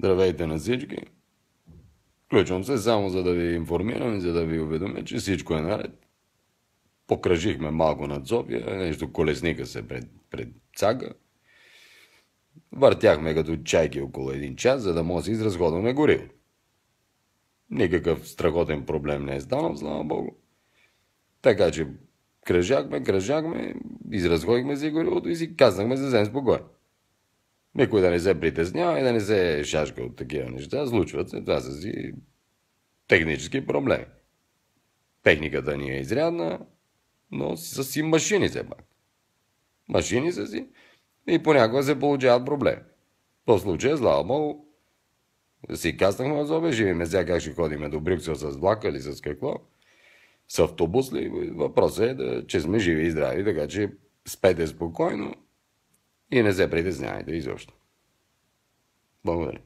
Здравейте на всички. Включвам се само за да ви информирам и за да ви уведомя, че всичко е наред. Покръжихме малко над София, нещо колесника се пред Цага. Въртяхме като чайки около 1 час, за да може да си изразходваме гориво. Никакъв страхотен проблем не е станал, слава Богу. Така че кръжахме, изразходихме си горивото и си казахме съвсем спокойно. Никой да не се притеснява и да не се шашка от такива неща. Случват се, това са си технически проблеми. Техниката ни е изрядна, но са си машини все пак. Машини са си и понякога се получават проблеми. В случая, слава Богу, си каснахме от зобе, живиме сега как ще ходиме до Брюксел с влака или с какво. С автобус ли? Въпросът е, че сме живи и здрави, така че спете спокойно и не се притеснявайте изобщо. Благодаря.